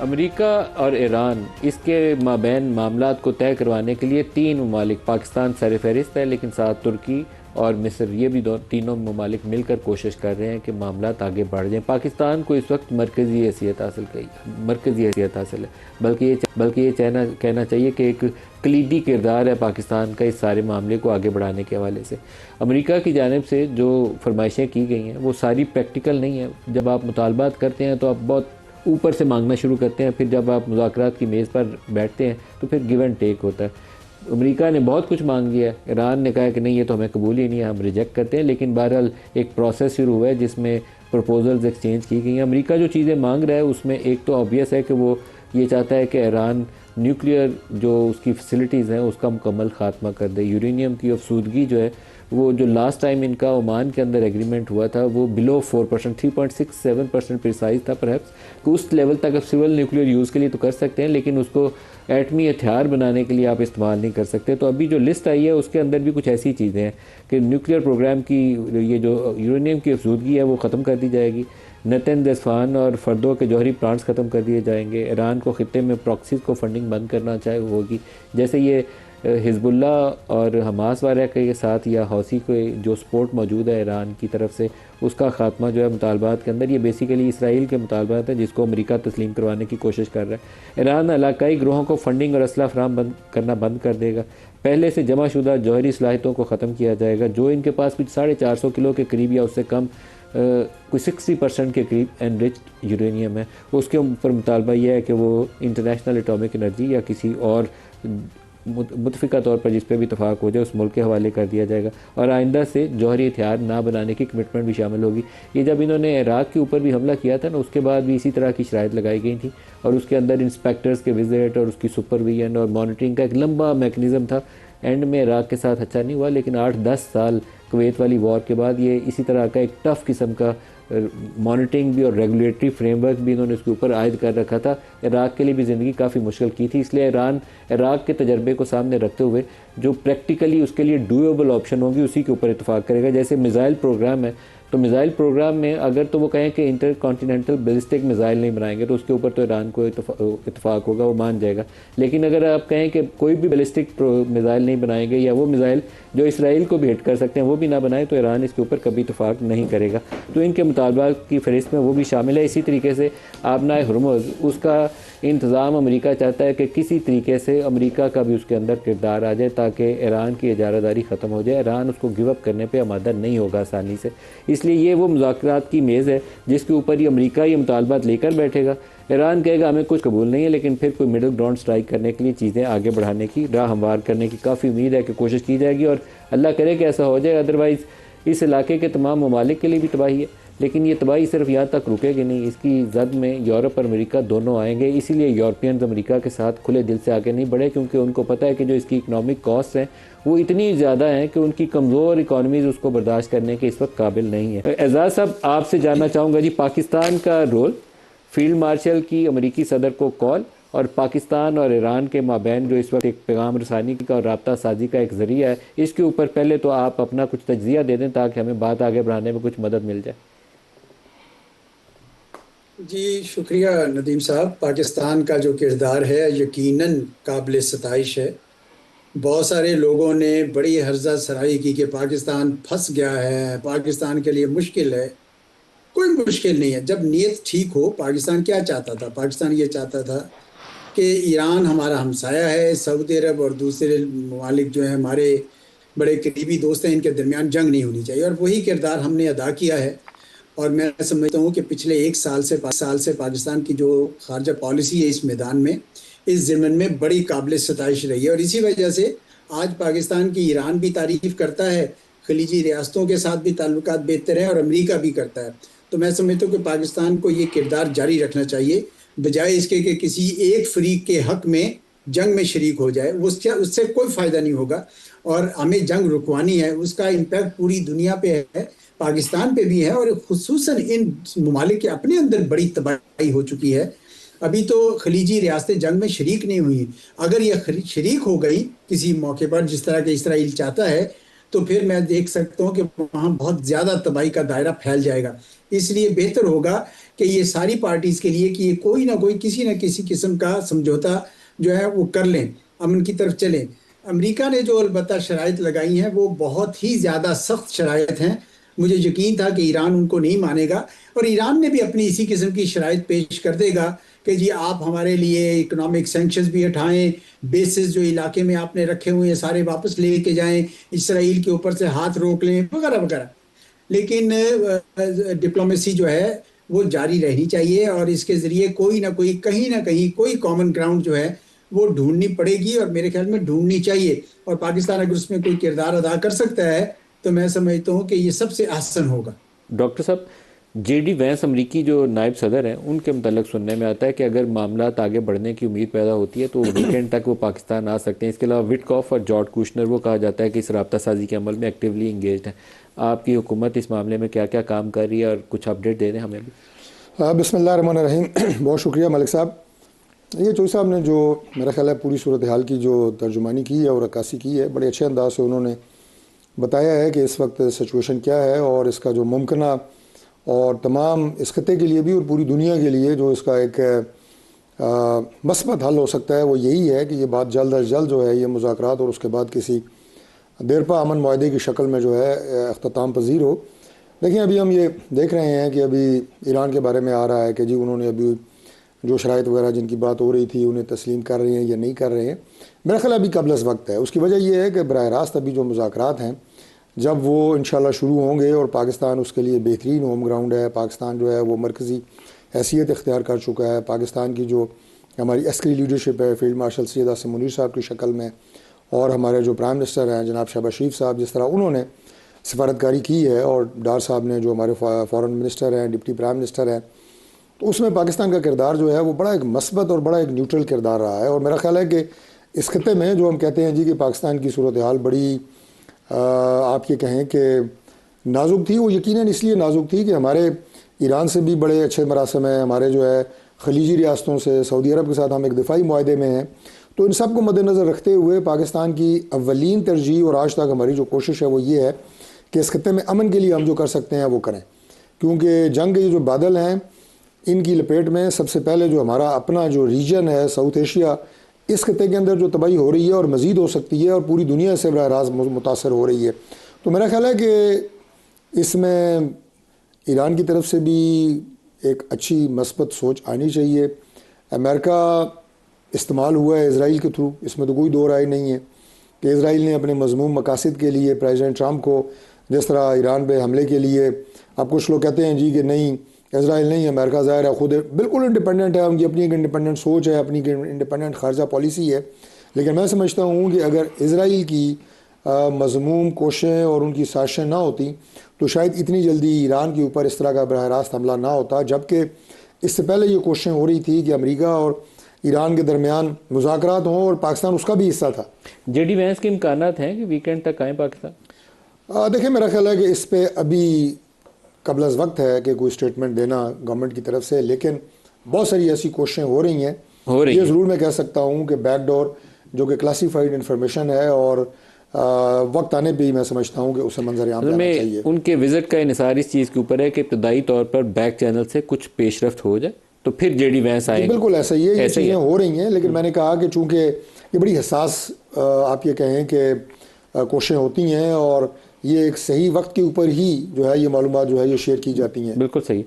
امریکہ اور ایران اس کے مابین معاملات کو طے کروانے کے لیے تین ممالک، پاکستان سر فہرست ہے لیکن ساتھ ترکی اور مصر، یہ بھی تینوں ممالک مل کر کوشش کر رہے ہیں کہ معاملات آگے بڑھ جائیں۔ پاکستان کو اس وقت مرکزی حیثیت حاصل ہے، بلکہ یہ کہنا چاہیے کہ ایک کلیدی کردار ہے پاکستان کا اس سارے معاملے کو آگے بڑھانے کے حوالے سے۔ امریکہ کی جانب سے جو فرمائشیں کی گئی ہیں وہ ساری پریکٹیکل نہیں ہیں۔ جب آپ مطالبات کرتے ہیں تو آپ بہت اوپر سے مانگنا شروع کرتے ہیں، پھر جب آپ مذاکرات کی میز پر بیٹھتے ہیں تو پھر گیو اینڈ ٹیک ہوتا ہے۔ امریکہ نے بہت کچھ مانگ لیا ہے، ایران نے کہا کہ نہیں یہ تو ہمیں قبول ہی نہیں ہے، ہم ریجیکٹ کرتے ہیں، لیکن بہرحال ایک پروسیس شروع ہوا ہے جس میں پروپوزلز ایکسچینج کی گئی ہیں۔ امریکہ جو چیزیں مانگ رہا ہے اس میں ایک تو آبویس ہے کہ وہ یہ چاہتا ہے کہ ایران نیوکلیئر جو اس کی فیسلٹیز ہیں اس کا مکمل خاتمہ کر دے۔ یورینیم کی افسودگی جو ہے وہ جو لاسٹ ٹائم ان کا عمان کے اندر ایگریمنٹ ہوا تھا وہ بلو 4%، 3.67% پریسائز تھا پرہیپس، کہ اس لیول تک اب سول نیوکلیئر یوز کے لیے تو کر سکتے ہیں لیکن اس کو ایٹمی ہتھیار بنانے کے لیے آپ استعمال نہیں کر سکتے۔ تو ابھی جو لسٹ آئی ہے اس کے اندر بھی کچھ ایسی چیزیں ہیں کہ نیوکلیئر پروگرام کی یہ جو یورینیم کی افزودگی ہے وہ ختم کر دی جائے گی، نتن اصفہان اور فردو کے جوہری پلانٹس ختم کر دیے جائیں گے، ایران کو خطے میں پراکسیز کو فنڈنگ بند کرنا چاہے ہوگی، جیسے یہ حزب اللہ اور حماس وغیرہ کے ساتھ یا حوثی کو جو سپورٹ موجود ہے ایران کی طرف سے اس کا خاتمہ جو ہے مطالبات کے اندر، یہ بیسیکلی اسرائیل کے مطالبات ہیں جس کو امریکہ تسلیم کروانے کی کوشش کر رہا ہے۔ ایران علاقائی گروہوں کو فنڈنگ اور اسلحہ فراہم کرنا بند کر دے گا، پہلے سے جمع شدہ جوہری صلاحیتوں کو ختم کیا جائے گا، جو ان کے پاس کچھ 450 کلو کے قریب یا اس سے کم کوئی 60% کے قریب انرچڈ یورینیم ہے، اس کے اوپر مطالبہ یہ ہے کہ وہ انٹرنیشنل اٹامک انرجی یا کسی اور متفقہ طور پر جس پہ بھی اتفاق ہو جائے اس ملک کے حوالے کر دیا جائے گا، اور آئندہ سے جوہری ہتھیار نہ بنانے کی کمٹمنٹ بھی شامل ہوگی۔ یہ جب انہوں نے عراق کے اوپر بھی حملہ کیا تھا نا، اس کے بعد بھی اسی طرح کی شرائط لگائی گئی تھیں، اور اس کے اندر انسپیکٹرز کے وزٹ اور اس کی سپرویژن اور مانیٹرنگ کا ایک لمبا میکنزم تھا۔ اینڈ میں عراق کے ساتھ اچھا نہیں ہوا، لیکن 8-10 سال کویت والی وار کے بعد یہ اسی طرح کا ایک ٹف قسم کا مانیٹرنگ بھی اور ریگولیٹری فریم ورک بھی انہوں نے اس کے اوپر عائد کر رکھا تھا۔ عراق کے لیے بھی زندگی کافی مشکل کی تھی، اس لیے ایران عراق کے تجربے کو سامنے رکھتے ہوئے جو پریکٹیکلی اس کے لیے ڈویبل آپشن ہوں گی اسی کے اوپر اتفاق کرے گا۔ جیسے میزائل پروگرام ہے، تو میزائل پروگرام میں اگر تو وہ کہیں کہ انٹر کانٹیننٹل بیلسٹک میزائل نہیں بنائیں گے تو اس کے اوپر تو ایران کو اتفاق ہوگا، وہ مان جائے گا، لیکن اگر آپ کہیں کہ کوئی بھی بیلسٹک میزائل نہیں بنائیں گے یا وہ میزائل جو اسرائیل کو بھی ہٹ کر سکتے ہیں وہ بھی نہ بنائیں تو ایران اس کے اوپر کبھی اتفاق نہیں کرے گا۔ تو ان کے مطالبات کی فہرست میں وہ بھی شامل ہے۔ اسی طریقے سے آبنائے ہرمز، اس کا انتظام امریکہ چاہتا ہے کہ کسی طریقے سے امریکہ کا بھی اس کے اندر کردار آ جائے تاکہ ایران کی اجارہ داری ختم ہو جائے۔ ایران اس کو گیو اپ کرنے پہ آمادہ نہیں ہوگا آسانی سے، اس لیے یہ وہ مذاکرات کی میز ہے جس کے اوپر یہ امریکہ یہ مطالبات لے کر بیٹھے گا۔ ایران کہے گا ہمیں کچھ قبول نہیں ہے، لیکن پھر کوئی مڈل گراؤنڈ سٹرائک کرنے کے لیے چیزیں آگے بڑھانے کی راہ ہموار کرنے کی کافی امید ہے کہ کوشش کی جائے گی، اور اللہ کرے کہ ایسا ہو جائے، ادروائز اس علاقے کے تمام ممالک کے لیے بھی تباہی ہے۔ لیکن یہ تباہی صرف یہاں تک رکے گی نہیں، اس کی زد میں یورپ اور امریکہ دونوں آئیں گے، اسی لیے یورپینز امریکہ کے ساتھ کھلے دل سے آگے نہیں بڑھے، کیونکہ ان کو پتہ ہے کہ جو اس کی اکنامک کاسٹ ہیں وہ اتنی زیادہ ہیں کہ ان کی کمزور اکانومیز اس کو برداشت کرنے کے اس وقت قابل نہیں ہے۔ اعزاز صاحب، آپ سے جاننا چاہوں گا جی پاکستان کا رول، فیلڈ مارشل کی امریکی صدر کو کال، اور پاکستان اور ایران کے مابین جو اس وقت ایک پیغام رسانی کا اور رابطہ سازی کا ایک ذریعہ ہے، اس کے اوپر پہلے تو آپ اپنا کچھ تجزیہ دے دیں تاکہ ہمیں بات آگے بڑھانے میں کچھ مدد مل جائے۔ جی شکریہ ندیم صاحب۔ پاکستان کا جو کردار ہے یقیناً قابل ستائش ہے۔ بہت سارے لوگوں نے بڑی ہرزہ سرائی کی کہ پاکستان پھنس گیا ہے، پاکستان کے لیے مشکل ہے۔ کوئی مشکل نہیں ہے جب نیت ٹھیک ہو۔ پاکستان کیا چاہتا تھا؟ پاکستان یہ چاہتا تھا کہ ایران ہمارا ہمسایہ ہے، سعودی عرب اور دوسرے ممالک جو ہیں ہمارے بڑے قریبی دوست ہیں، ان کے درمیان جنگ نہیں ہونی چاہیے، اور وہی کردار ہم نے ادا کیا ہے۔ اور میں سمجھتا ہوں کہ پچھلے ایک سال سے پاکستان کی جو خارجہ پالیسی ہے اس میدان میں، اس ضمن میں بڑی قابل ستائش رہی ہے، اور اسی وجہ سے آج پاکستان کی ایران بھی تعریف کرتا ہے، خلیجی ریاستوں کے ساتھ بھی تعلقات بہتر ہیں، اور امریکہ بھی کرتا ہے۔ تو میں سمجھتا ہوں کہ پاکستان کو یہ کردار جاری رکھنا چاہیے، بجائے اس کے کہ کسی ایک فریق کے حق میں جنگ میں شریک ہو جائے، اس سے کوئی فائدہ نہیں ہوگا، اور ہمیں جنگ رکوانی ہے۔ اس کا امپیکٹ پوری دنیا پہ ہے، پاکستان پہ بھی ہے، اور خصوصاً ان ممالک کے اپنے اندر بڑی تباہی ہو چکی ہے۔ ابھی تو خلیجی ریاستیں جنگ میں شریک نہیں ہوئی، اگر یہ شریک ہو گئی کسی موقع پر جس طرح کہ اسرائیل چاہتا ہے، تو پھر میں دیکھ سکتا ہوں کہ وہاں بہت زیادہ تباہی کا دائرہ پھیل جائے گا۔ اس لیے بہتر ہوگا کہ یہ ساری پارٹیز کے لیے کہ یہ کوئی نہ کوئی کسی نہ کسی قسم کا سمجھوتا جو ہے وہ کر لیں، امن کی طرف چلیں۔ امریکہ نے جو البتہ شرائط لگائی ہیں وہ بہت ہی زیادہ سخت شرائط ہیں۔ مجھے یقین تھا کہ ایران ان کو نہیں مانے گا، اور ایران نے بھی اپنی اسی قسم کی شرائط پیش کر دے گا کہ جی آپ ہمارے لیے اکنامک سینکشنز بھی ہٹائیں، بیسز جو علاقے میں آپ نے رکھے ہوئے ہیں سارے واپس لے کے جائیں، اسرائیل کے اوپر سے ہاتھ روک لیں وغیرہ وغیرہ۔ لیکن ڈپلومیسی جو ہے وہ جاری رہنی چاہیے، اور اس کے ذریعے کوئی نہ کوئی کہیں نہ کہیں کوئی کامن گراؤنڈ جو ہے وہ ڈھونڈنی پڑے گی، اور میرے خیال میں ڈھونڈنی چاہیے۔ اور پاکستان اگر اس میں کوئی کردار ادا کر سکتا ہے تو میں سمجھتا ہوں کہ یہ سب سے احسن ہوگا۔ ڈاکٹر صاحب، جے ڈی وینس امریکی جو نائب صدر ہیں، ان کے متعلق سننے میں آتا ہے کہ اگر معاملات آگے بڑھنے کی امید پیدا ہوتی ہے تو ویکینڈ تک وہ پاکستان آ سکتے ہیں۔ اس کے علاوہ وٹکاف اور جارج کوشنر، وہ کہا جاتا ہے کہ اس رابطہ سازی کے عمل میں ایکٹیولی انگیجڈ ہیں۔ آپ کی حکومت اس معاملے میں کیا کیا کام کر رہی ہے، اور کچھ اپڈیٹ دے دیں ہمیں بھی۔ بسم اللہ الرحمن الرحیم۔ بہت شکریہ ملک صاحب۔ یہ چوہی صاحب نے جو میرا خیال ہے پوری صورتحال کی جو ترجمانی کی ہے اور عکاسی کی ہے، بڑے اچھے انداز سے انہوں نے بتایا ہے کہ اس وقت سچویشن کیا ہے، اور اس کا جو ممکنہ اور تمام اس خطے کے لیے بھی اور پوری دنیا کے لیے جو اس کا ایک مثبت حل ہو سکتا ہے وہ یہی ہے کہ یہ بات جلد از جلد جو ہے یہ مذاکرات اور اس کے بعد کسی دیرپا امن معاہدے کی شکل میں جو ہے اختتام پذیر ہو۔ لیکن ابھی ہم یہ دیکھ رہے ہیں کہ ابھی ایران کے بارے میں آ رہا ہے کہ جی انہوں نے ابھی جو شرائط وغیرہ جن کی بات ہو رہی تھی انہیں تسلیم کر رہے ہیں یا نہیں کر رہے ہیں۔ میرا خیال ابھی قبل از وقت ہے۔ اس کی وجہ یہ ہے کہ براہ راست ابھی جو مذاکرات ہیں جب وہ انشاءاللہ شروع ہوں گے، اور پاکستان اس کے لیے بہترین ہوم گراؤنڈ ہے، پاکستان جو ہے وہ مرکزی حیثیت اختیار کر چکا ہے، پاکستان کی جو ہماری عسکری لیڈرشپ ہے فیلڈ مارشل سید عاصم منیر صاحب کی شکل میں، اور ہمارے جو پرائم منسٹر ہیں جناب شہباز شریف صاحب، جس طرح انہوں نے سفارتکاری کی ہے، اور ڈار صاحب نے جو ہمارے فارن منسٹر ہیں، ڈپٹی پرائم منسٹر ہیں، تو اس میں پاکستان کا کردار جو ہے وہ بڑا ایک مثبت اور بڑا ایک نیوٹرل کردار رہا ہے۔ اور میرا خیال ہے کہ اس خطے میں جو ہم کہتے ہیں جی کہ پاکستان کی صورتحال بڑی آپ یہ کہیں کہ نازک تھی، وہ یقیناً اس لیے نازک تھی کہ ہمارے ایران سے بھی بڑے اچھے مراسم ہیں، ہمارے جو ہے خلیجی ریاستوں سے سعودی عرب کے ساتھ ہم ایک دفاعی معاہدے میں ہیں۔ تو ان سب کو مد نظر رکھتے ہوئے پاکستان کی اولین ترجیح اور آج تک ہماری جو کوشش ہے وہ یہ ہے کہ اس خطے میں امن کے لیے ہم جو کر سکتے ہیں وہ کریں، کیونکہ جنگ کے جو بادل ہیں ان کی لپیٹ میں سب سے پہلے جو ہمارا اپنا جو ریجن ہے ساؤتھ ایشیا، اس خطے کے اندر جو تباہی ہو رہی ہے اور مزید ہو سکتی ہے، اور پوری دنیا سے براہ راست متاثر ہو رہی ہے۔ تو میرا خیال ہے کہ اس میں ایران کی طرف سے بھی ایک اچھی مثبت سوچ آنی چاہیے۔ امریکہ استعمال ہوا ہے اسرائیل کے تھرو، اس میں تو کوئی دو رائے نہیں ہے کہ اسرائیل نے اپنے مذموم مقاصد کے لیے پریزیڈنٹ ٹرمپ کو جس طرح ایران پہ حملے کے لیے، اب کچھ لوگ کہتے ہیں جی کہ نہیں اسرائیل نہیں، امریکہ ظاہر ہے خود بالکل انڈیپینڈنٹ ہے، ان کی اپنی ایک انڈیپینڈنٹ سوچ ہے، اپنی انڈیپینڈنٹ خارجہ پالیسی ہے۔ لیکن میں سمجھتا ہوں کہ اگر اسرائیل کی مذموم کوششیں اور ان کی سازشیں نہ ہوتی تو شاید اتنی جلدی ایران کے اوپر اس طرح کا براہ راست حملہ نہ ہوتا، جبکہ اس سے پہلے یہ کوششیں ہو رہی تھی کہ امریکہ اور ایران کے درمیان مذاکرات ہوں، اور پاکستان اس کا بھی حصہ تھا۔ جے ڈی وینس کے امکانات ہیں کہ ویکینڈ تک آئیں پاکستان؟ دیکھیں میرا خیال ہے کہ اس پہ ابھی قبل از وقت ہے کہ کوئی سٹیٹمنٹ دینا گورنمنٹ کی طرف سے، لیکن بہت ساری ایسی کوششیں ہو رہی ہیں۔ یہ ضرور میں کہہ سکتا ہوں کہ بیک ڈور جو کہ کلاسیفائڈ انفارمیشن ہے، اور وقت آنے پہ ہی میں سمجھتا ہوں کہ اسے منظر عام لانا چاہیے۔ ان کے وزٹ کا انحصار اس چیز کے اوپر ہے کہ ابتدائی طور پر بیک چینل سے کچھ پیش رفت ہو جائے تو پھر جے ڈی وینس آئیں گے۔ بالکل ایسا ہی ہے، یہ چیزیں ہو رہی ہیں، لیکن میں نے کہا کہ چونکہ یہ بڑی حساس آپ یہ کہیں کہ کوششیں ہوتی ہیں، اور یہ ایک صحیح وقت کے اوپر ہی جو ہے یہ معلومات جو ہے یہ شیئر کی جاتی ہیں۔ بالکل صحیح۔